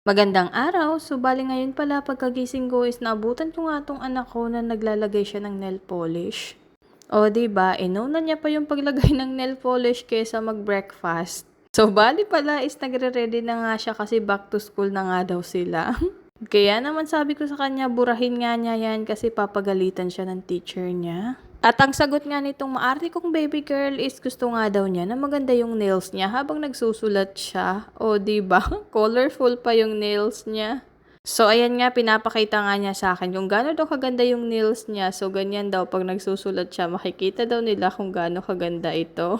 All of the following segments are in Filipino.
Magandang araw. So, bale ngayon pala pagkagising ko is naabutan ko nga tong anak ko na naglalagay siya ng nail polish. O, 'di ba? Inuna niya pa yung paglagay ng nail polish kaysa mag-breakfast. So, bali pala is nagre-ready na nga siya kasi back to school na nga daw sila. Kaya naman sabi ko sa kanya, burahin nga niya yan kasi papagalitan siya ng teacher niya. At ang sagot nga nitong maarte kong baby girl is gusto nga daw niya na maganda yung nails niya habang nagsusulat siya. O, di ba? Colorful pa yung nails niya. So, ayan nga, pinapakita nga niya sa akin kung gaano daw kaganda yung nails niya. So, ganyan daw pag nagsusulat siya, makikita daw nila kung gaano kaganda ito.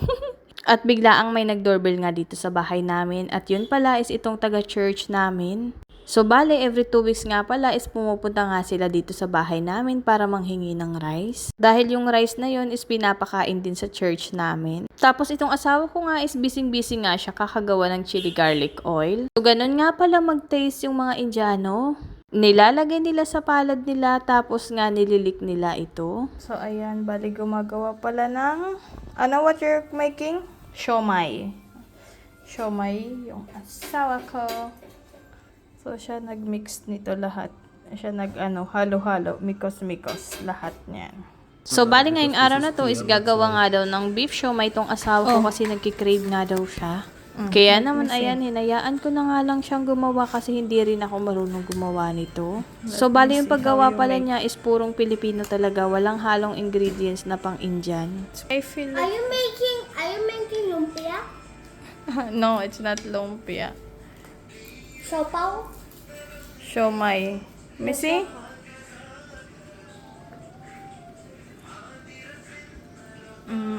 At biglaang may nag-doorbell nga dito sa bahay namin. At yun pala is itong taga-church namin. So, bale, every 2 weeks nga pala is pumupunta nga sila dito sa bahay namin para manghingi ng rice. Dahil yung rice na yun is pinapakain din sa church namin. Tapos itong asawa ko nga is busy-busy nga siya kakagawa ng chili garlic oil. So, ganun nga pala mag-taste yung mga Indiano. Nilalagay nila sa palad nila tapos nga nililik nila ito. So, ayan, bali gumagawa pala ng, what you're making? Siomai. Siomai yung asawa ko. So, siya nag-mix nito lahat. Siya halo-halo, mikos-mikos, lahat niyan. So, bali ngayong araw na to is gagawa nga daw ng beef siomai itong asawa ko kasi nagkikrave nga daw siya. Kaya naman, ayan, hinayaan ko na nga lang siyang gumawa kasi hindi rin ako marunong gumawa nito. So, bali yung paggawa pala niya is purong Pilipino talaga. Walang halong ingredients na pang Indian. I feel like... Are you making lumpia? No, it's not lumpia. Siopaw? Siomai. Missy?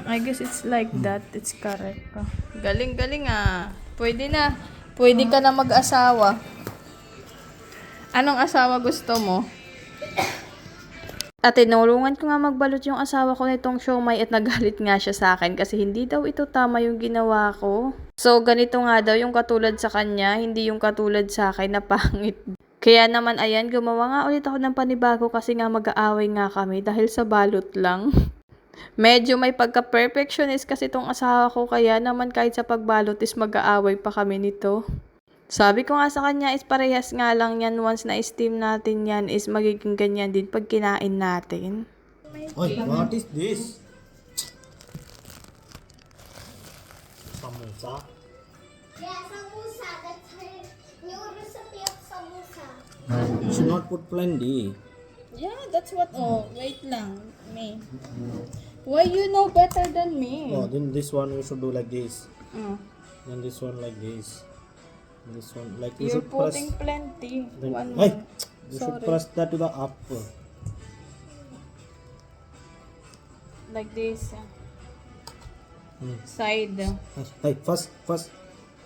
I guess it's like that. It's correct. Galing-galing ah. Pwede na. Pwede ka na mag-asawa. Anong asawa gusto mo? At tinulungan ko nga magbalot yung asawa ko nitong siomai at nagalit nga siya sa akin kasi hindi daw ito tama yung ginawa ko. So, ganito nga daw yung katulad sa kanya, hindi yung katulad sa akin na pangit. Kaya naman, ayan, gumawa nga ulit ako ng panibago kasi nga mag-aaway nga kami dahil sa balot lang. Medyo may pagka-perfectionist kasi tong asawa ko kaya naman kahit sa pagbalot is mag-aaway pa kami nito. Sabi ko nga sa kanya is parehas nga lang yan once na steam natin yan is magiging ganyan din pag kinain natin. Oi, what is this? Samosa. Yeah, samosa. That's her new recipe of samosa. You should not put plenty. Yeah, that's what. Oh, wait lang. Me. Why you know better than me? Oh, then this one you should do like this. Mm. Then this one like this. This one like you You're should press. putting plenty. Then, One hey, more. you should Sorry. press that to the up. Like this. Hmm. Side. Hey, first,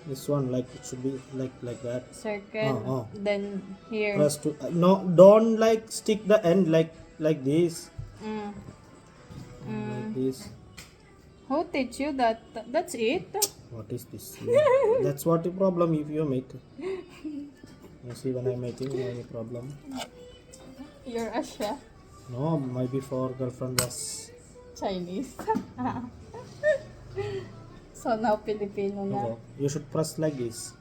this one like it should be like that. Circle. Oh. Then here. Press to no, don't like stick the end like this. Mm. Like this. Who teach you that? That's it? What is this? That's what the problem if you make. You see when I'm making any problem. You're a chef. No, my before girlfriend was Chinese. So now Filipino na. okay. You should press like this.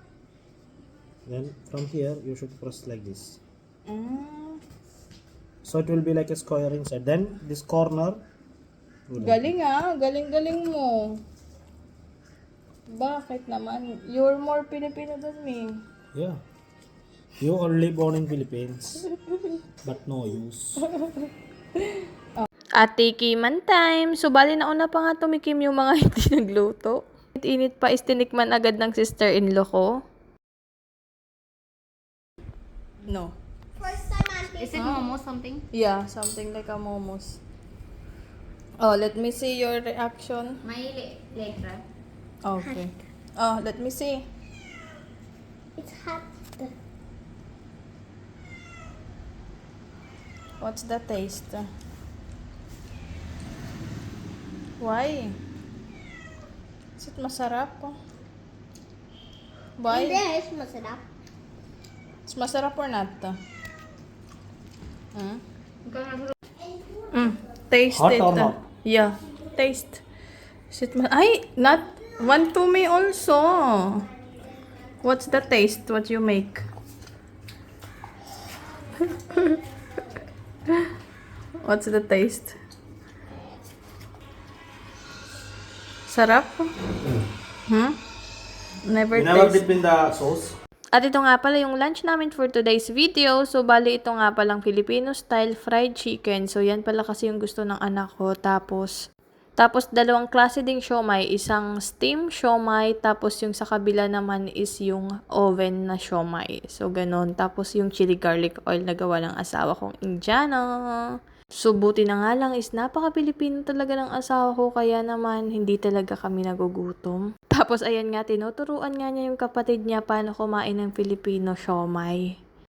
Then from here you should press like this. Mm. So it will be like a square inside. Then this corner. do like Galing ah. Galing-galing mo. Bakit naman? You're more Filipino than me. Yeah. You only born in Philippines, but no use. At tikiman time. So, bali nauna pa nga tumikim yung mga hindi nagluto. Init pa is tinikman agad ng sister-in-law ko. No. First time auntie. Is it momo something? Yeah, something like a momos. Oh, let me see your reaction. May letra. Okay. Oh, let me see. It's hot. What's the taste? Why? Is it masarap? Why? Hindi, it's masarap. It's masarap or not? Hmm? Taste Hot it. or not? Yeah, taste. Is it ay, not one to me also. What's the taste? What you make? What's the taste? Sarap? Never You never taste. dip in the sauce? At ito nga pala yung lunch namin for today's video. So, bali ito nga palang Filipino style fried chicken. So, yan pala kasi yung gusto ng anak ko. Tapos dalawang klase ding siomai. Isang steam siomai. Tapos yung sa kabila naman is yung oven na siomai. So, ganun. Tapos yung chili garlic oil na gawa ng asawa kong Indiano. So, buti na nga lang is napaka-Pilipino talaga ng asawa ko. Kaya naman, hindi talaga kami nagugutom. Tapos, ayan nga, tinuturuan nga niya yung kapatid niya paano kumain ng Filipino siomai.